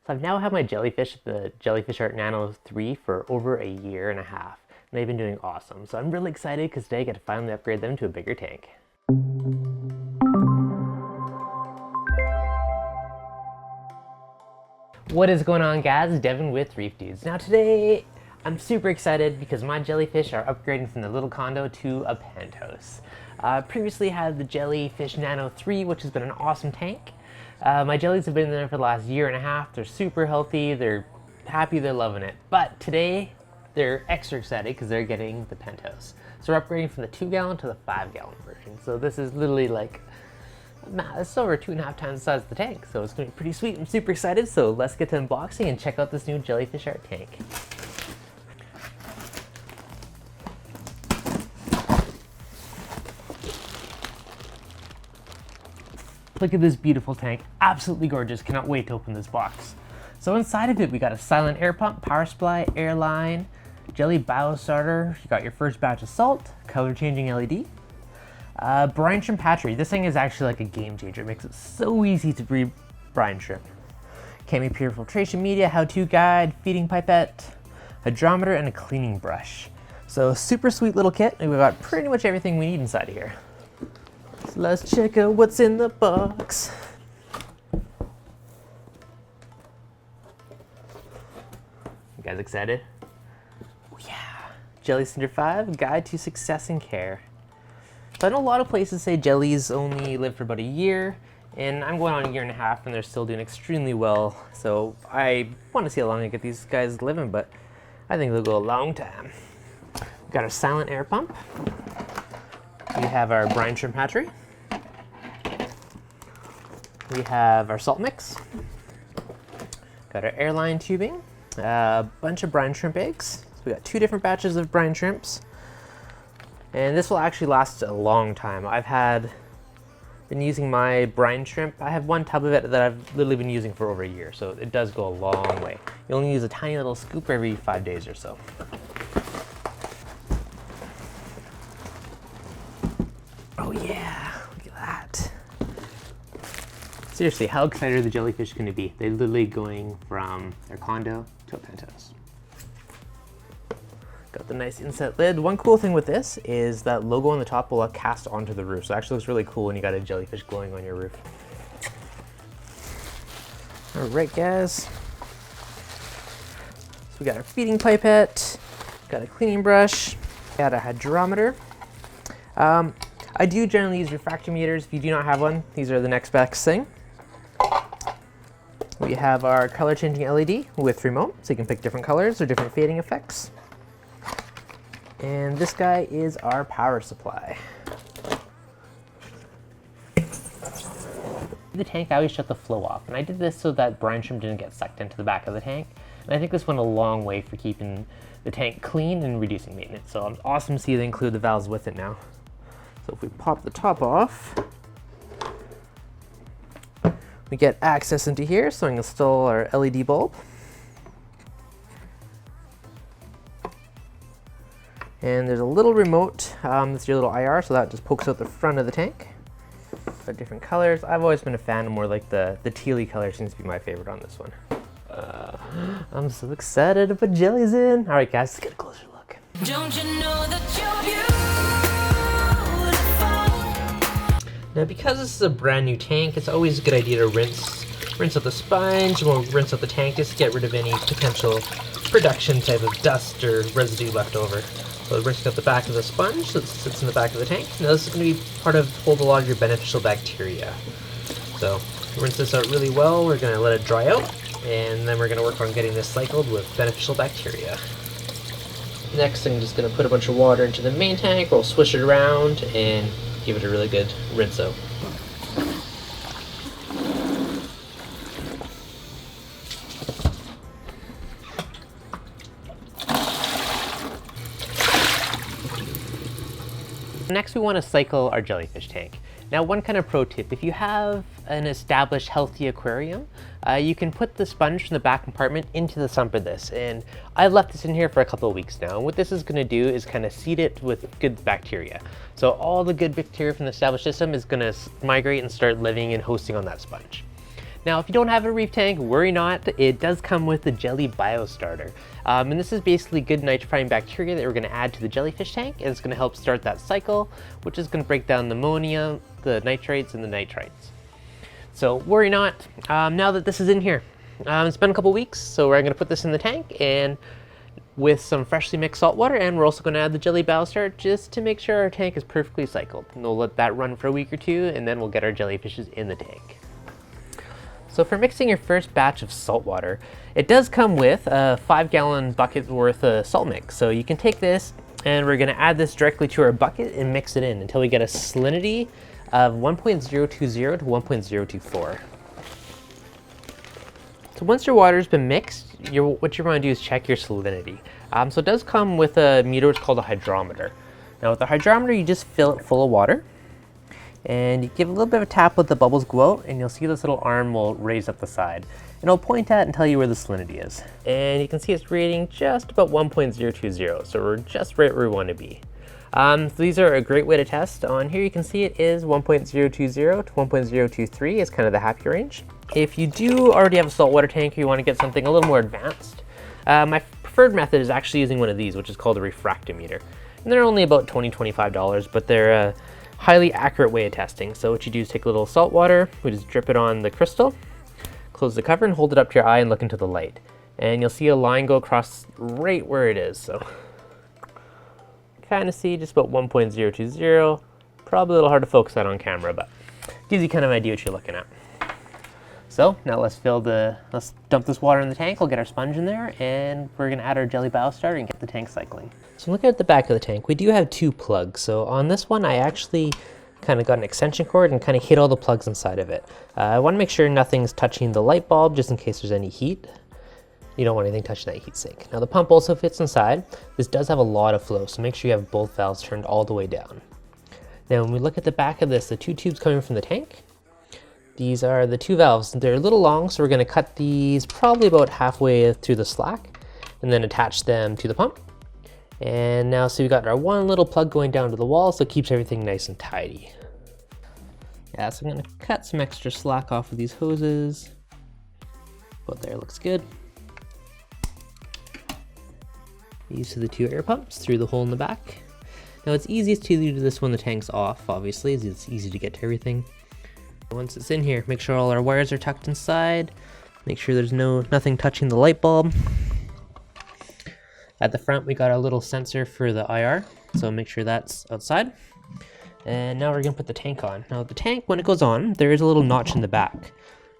So I've now had my jellyfish, the Jellyfish Art Nano 3, for over a year and a half. And they've been doing awesome. So I'm really excited because today I get to finally upgrade them to a bigger tank. What is going on, guys? Devin with ReefDudes. Now today, I'm super excited because my jellyfish are upgrading from the little condo to a penthouse. Previously had the Jellyfish Nano 3, which has been an awesome tank. My jellies have been there for the last year and a half. They're super healthy, they're happy, they're loving it. But today, they're extra excited because they're getting the penthouse. So we're upgrading from the 2-gallon to the 5-gallon version. So this is literally like, it's over 2.5 times the size of the tank. So it's gonna be pretty sweet. I'm super excited. So let's get to unboxing and check out this new Jellyfish Art tank. Look at this beautiful tank, absolutely gorgeous. Cannot wait to open this box. So inside of it, we got a silent air pump, power supply, air line, jelly bio starter. You got your first batch of salt, color changing LED, brine shrimp hatchery. This thing is actually like a game changer. It makes it so easy to breed brine shrimp. Cami pure filtration media, how-to guide, feeding pipette, hydrometer, and a cleaning brush. So super sweet little kit, and we've got pretty much everything we need inside of here. So let's check out what's in the box. You guys excited? Oh yeah! Jelly Cinder 5, Guide to Success and Care. So I know a lot of places say jellies only live for about a year, and I'm going on a year and a half and they're still doing extremely well. So I want to see how long I get these guys living, but I think they'll go a long time. We've got our silent air pump. We have our brine shrimp hatchery. We have our salt mix. Got our airline tubing. A bunch of brine shrimp eggs. So we got 2 different batches of brine shrimps. And this will actually last a long time. Been using my brine shrimp. I have 1 tub of it that I've literally been using for over a year. So it does go a long way. You only use a tiny little scoop every 5 days or so. Oh yeah, look at that. Seriously, how excited are the jellyfish going to be? They're literally going from their condo to a penthouse. Got the nice inset lid. One cool thing with this is that logo on the top will cast onto the roof. So it actually looks really cool when you got a jellyfish glowing on your roof. All right, guys. So we got our feeding pipette, got a cleaning brush, got a hydrometer. I do generally use refractometers. If you do not have one, these are the next best thing. We have our color changing LED with remote, so you can pick different colors or different fading effects. And this guy is our power supply. The tank, I always shut the flow off, and I did this so that brine shrimp didn't get sucked into the back of the tank. And I think this went a long way for keeping the tank clean and reducing maintenance. So it's awesome to see they include the valves with it now. So if we pop the top off, we get access into here, so we can install our LED bulb. And there's a little remote, that's your little IR, so that just pokes out the front of the tank. So different colors. I've always been a fan of more like the tealy color seems to be my favorite on this one. I'm so excited to put jellies in. All right, guys, let's get a closer look. Don't you know that you're beautiful? Now, because this is a brand new tank, it's always a good idea to rinse out the sponge. We'll rinse out the tank just to get rid of any potential production type of dust or residue left over. So rinse out the back of the sponge that sits in the back of the tank. Now this is going to be part of hold a lot of your beneficial bacteria. So rinse this out really well. We're going to let it dry out, and then we're going to work on getting this cycled with beneficial bacteria. Next, I'm just going to put a bunch of water into the main tank. We'll swish it around and give it a really good rinse out. Next, we want to cycle our jellyfish tank. Now, one kind of pro tip, if you have an established healthy aquarium, you can put the sponge from the back compartment into the sump of this. And I've left this in here for a couple of weeks now. And what this is going to do is kind of seed it with good bacteria. So all the good bacteria from the established system is going to migrate and start living and hosting on that sponge. Now, if you don't have a reef tank, worry not. It does come with the Jelly Biostarter. And this is basically good nitrifying bacteria that we're gonna add to the jellyfish tank, and it's gonna help start that cycle, which is gonna break down the ammonia, the nitrates, and the nitrites. So worry not, now that this is in here. It's been a couple weeks, so we're gonna put this in the tank and with some freshly mixed salt water, and we're also gonna add the Jelly Biostarter just to make sure our tank is perfectly cycled. And we'll let that run for a week or two, and then we'll get our jellyfishes in the tank. So for mixing your first batch of salt water, it does come with a 5-gallon bucket worth of salt mix. So you can take this and we're gonna add this directly to our bucket and mix it in until we get a salinity of 1.020 to 1.024. So once your water's been mixed, what you're gonna do is check your salinity. So it does come with a meter, it's called a hydrometer. Now with the hydrometer, you just fill it full of water, and you give a little bit of a tap, let the bubbles go out, and you'll see this little arm will raise up the side. And it'll point at and tell you where the salinity is. And you can see it's reading just about 1.020, so we're just right where we want to be. So these are a great way to test. On here you can see it is 1.020 to 1.023 is kind of the happy range. If you do already have a saltwater tank or you want to get something a little more advanced, my preferred method is actually using one of these, which is called a refractometer. And they're only about $20–25, but they're a highly accurate way of testing. So what you do is take a little salt water, we just drip it on the crystal, close the cover and hold it up to your eye and look into the light. And you'll see a line go across right where it is. So kind of see just about 1.020, probably a little hard to focus on camera, but gives you kind of an idea what you're looking at. So now let's dump this water in the tank, we'll get our sponge in there, and we're gonna add our Jelly Biostarter and get the tank cycling. So looking at the back of the tank, we do have 2 plugs. So on this one, I actually kind of got an extension cord and kind of hit all the plugs inside of it. I wanna make sure nothing's touching the light bulb just in case there's any heat. You don't want anything touching that heat sink. Now the pump also fits inside. This does have a lot of flow, so make sure you have both valves turned all the way down. Now when we look at the back of this, the 2 tubes coming from the tank, these are the 2 valves. They're a little long, so we're gonna cut these probably about halfway through the slack and then attach them to the pump. And now, so we got our one little plug going down to the wall, so it keeps everything nice and tidy. Yeah, so I'm gonna cut some extra slack off of these hoses. But there, looks good. These are the 2 air pumps through the hole in the back. Now it's easiest to do this when the tank's off, obviously, as it's easy to get to everything. Once it's in here, make sure all our wires are tucked inside. Make sure there's nothing touching the light bulb. At the front, we got our little sensor for the IR, so make sure that's outside. And now we're gonna put the tank on. Now the tank, when it goes on, there is a little notch in the back,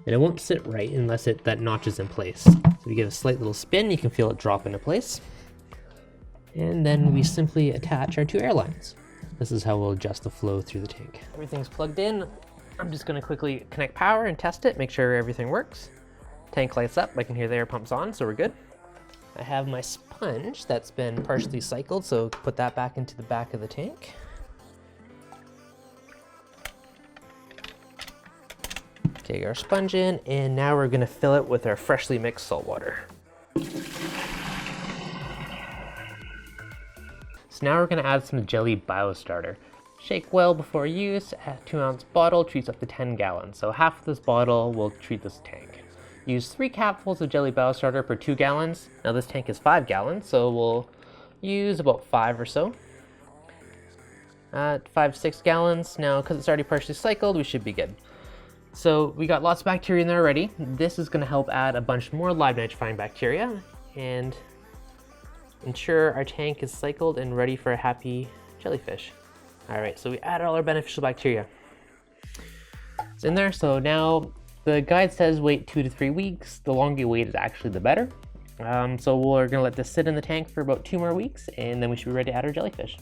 and it won't sit right unless that notch is in place. So if you give a slight little spin, you can feel it drop into place. And then we simply attach our 2 air lines. This is how we'll adjust the flow through the tank. Everything's plugged in. I'm just gonna quickly connect power and test it, make sure everything works. Tank lights up, I can hear the air pumps on, so we're good. I have my sponge that's been partially cycled, so put that back into the back of the tank. Take our sponge in, and now we're gonna fill it with our freshly mixed salt water. So now we're gonna add some Jelly Biostarter. Shake well before use. A 2-ounce bottle treats up to 10 gallons. So half of this bottle will treat this tank. Use 3 capfuls of Jelly Biostarter per 2 gallons. Now this tank is 5 gallons, so we'll use about 5 or so. 5–6 gallons. Now, because it's already partially cycled, we should be good. So we got lots of bacteria in there already. This is gonna help add a bunch more live nitrifying bacteria and ensure our tank is cycled and ready for a happy jellyfish. All right, so we added all our beneficial bacteria. It's in there, so now the guide says wait 2 to 3 weeks. The longer you wait is actually the better. So we're gonna let this sit in the tank for about 2 more weeks, and then we should be ready to add our jellyfish.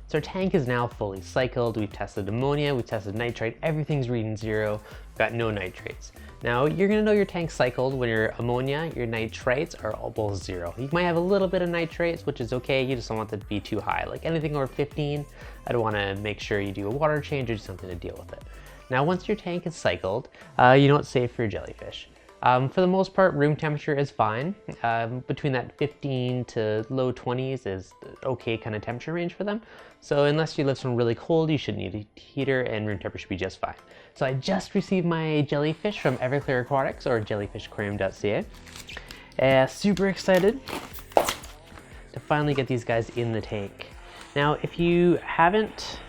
So our tank is now fully cycled. We've tested ammonia, we've tested nitrite, everything's reading 0. We've got no nitrates. Now you're gonna know your tank's cycled when your ammonia, your nitrates are all both 0. You might have a little bit of nitrates, which is okay. You just don't want it to be too high. Like anything over 15, I'd wanna make sure you do a water change or do something to deal with it. Now once your tank is cycled, you know what's safe for your jellyfish. For the most part, room temperature is fine. Between that 15 to low 20s is okay kind of temperature range for them. So unless you live somewhere really cold, you shouldn't need a heater, and room temperature should be just fine. So I just received my jellyfish from Everclear Aquatics, or jellyfishaquarium.ca. Super excited to finally get these guys in the tank. Now, if you haven't...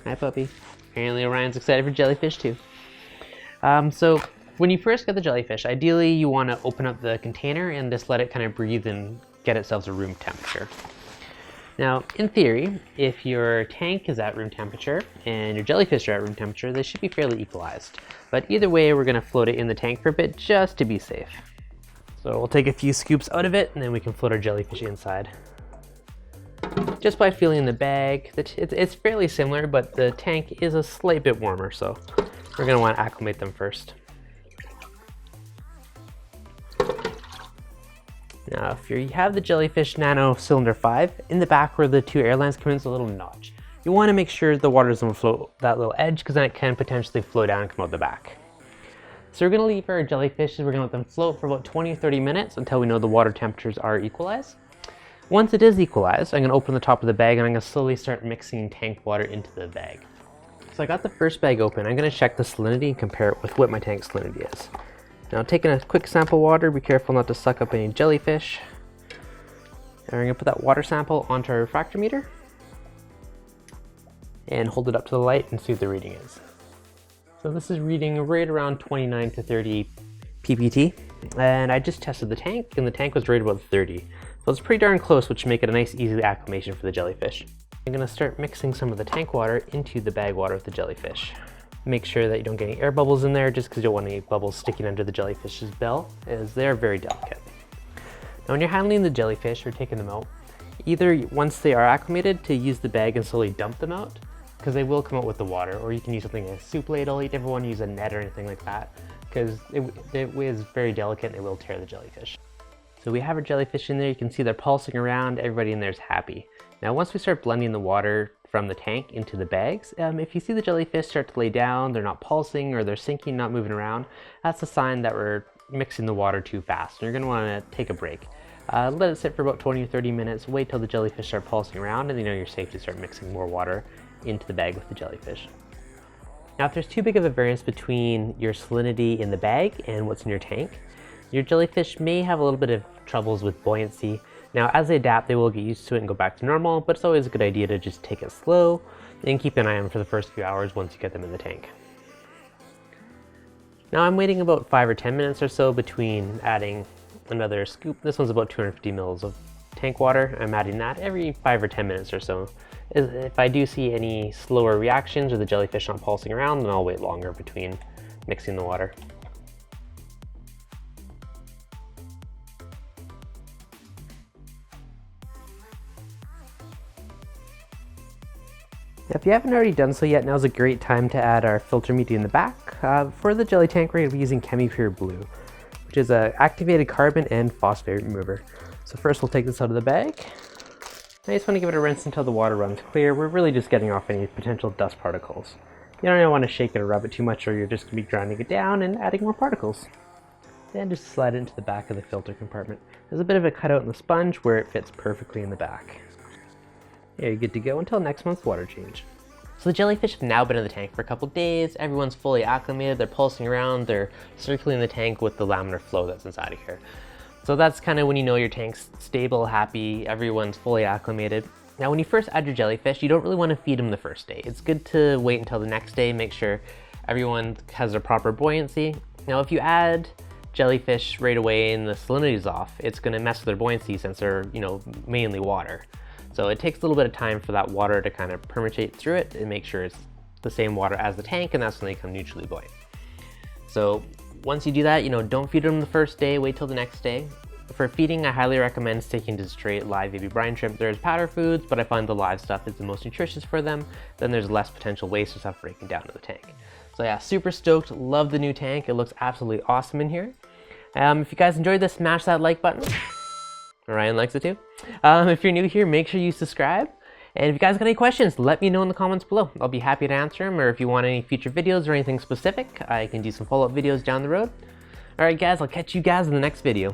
Hi, puppy. Apparently Orion's excited for jellyfish too. So when you first get the jellyfish, ideally you want to open up the container and just let it kind of breathe and get itself to room temperature. Now, in theory, if your tank is at room temperature and your jellyfish are at room temperature, they should be fairly equalized. But either way, we're going to float it in the tank for a bit just to be safe. So we'll take a few scoops out of it and then we can float our jellyfish inside. Just by feeling the bag, it's fairly similar, but the tank is a slight bit warmer, so we're going to want to acclimate them first. Now, if you have the Jellyfish Nano Cylinder 5, in the back where the two air lines come in is a little notch. You want to make sure the water doesn't float that little edge, because then it can potentially flow down and come out the back. So we're going to leave our jellyfish, we're going to let them float for about 20 or 30 minutes until we know the water temperatures are equalized. Once it is equalized, I'm going to open the top of the bag and I'm going to slowly start mixing tank water into the bag. So I got the first bag open. I'm going to check the salinity and compare it with what my tank salinity is. Now, taking a quick sample of water, be careful not to suck up any jellyfish. And we're going to put that water sample onto our refractometer and hold it up to the light and see what the reading is. So this is reading right around 29 to 30 ppt, and I just tested the tank and the tank was right about 30. So it's pretty darn close, which make it a nice easy acclimation for the jellyfish. I'm going to start mixing some of the tank water into the bag water with the jellyfish. Make sure that you don't get any air bubbles in there, just because you don't want any bubbles sticking under the jellyfish's bell, as they're very delicate. Now when you're handling the jellyfish or taking them out, either once they are acclimated to use the bag and slowly dump them out, because they will come out with the water, or you can use something like a soup ladle. You never want to use a net or anything like that, because it is very delicate and it will tear the jellyfish. So we have our jellyfish in there. You can see they're pulsing around. Everybody in there is happy. Now once we start blending the water from the tank into the bags, if you see the jellyfish start to lay down, they're not pulsing or they're sinking, not moving around, that's a sign that we're mixing the water too fast. And you're going to want to take a break. Let it sit for about 20 or 30 minutes, wait till the jellyfish start pulsing around, and you know you're safe to start mixing more water into the bag with the jellyfish. Now if there's too big of a variance between your salinity in the bag and what's in your tank, your jellyfish may have a little bit of troubles with buoyancy. Now as they adapt, they will get used to it and go back to normal, but it's always a good idea to just take it slow and keep an eye on them for the first few hours once you get them in the tank. Now I'm waiting about 5 or 10 minutes or so between adding another scoop. This one's about 250 mils of tank water. I'm adding that every 5 or 10 minutes or so. If I do see any slower reactions or the jellyfish not pulsing around, then I'll wait longer between mixing the water. If you haven't already done so yet, now's a great time to add our filter media in the back. For the jelly tank, we're going to be using ChemiPure Blue, which is an activated carbon and phosphate remover. So first we'll take this out of the bag. I just want to give it a rinse until the water runs clear. We're really just getting off any potential dust particles. You don't want to shake it or rub it too much, or you're just going to be grinding it down and adding more particles. Then just slide it into the back of the filter compartment. There's a bit of a cutout in the sponge where it fits perfectly in the back. Yeah, you're good to go until next month's water change. So the jellyfish have now been in the tank for a couple days. Everyone's fully acclimated. They're pulsing around. They're circling the tank with the laminar flow that's inside of here. So that's kind of when you know your tank's stable, happy, everyone's fully acclimated. Now when you first add your jellyfish, you don't really want to feed them the first day. It's good to wait until the next day, make sure everyone has a proper buoyancy. Now if you add jellyfish right away and the salinity's off, it's going to mess with their buoyancy since they're, mainly water. So it takes a little bit of time for that water to kind of permeate through it and make sure it's the same water as the tank, and that's when they become neutrally buoyant. So once you do that, don't feed them the first day, wait till the next day. For feeding, I highly recommend sticking to straight live baby brine shrimp. There's powder foods, but I find the live stuff is the most nutritious for them. Then there's less potential waste or stuff breaking down to the tank. So yeah, super stoked, love the new tank. It looks absolutely awesome in here. If you guys enjoyed this, smash that like button. Ryan likes it too. If you're new here, make sure you subscribe. And if you guys got any questions, let me know in the comments below. I'll be happy to answer them, or if you want any future videos or anything specific, I can do some follow-up videos down the road. Alright guys, I'll catch you guys in the next video.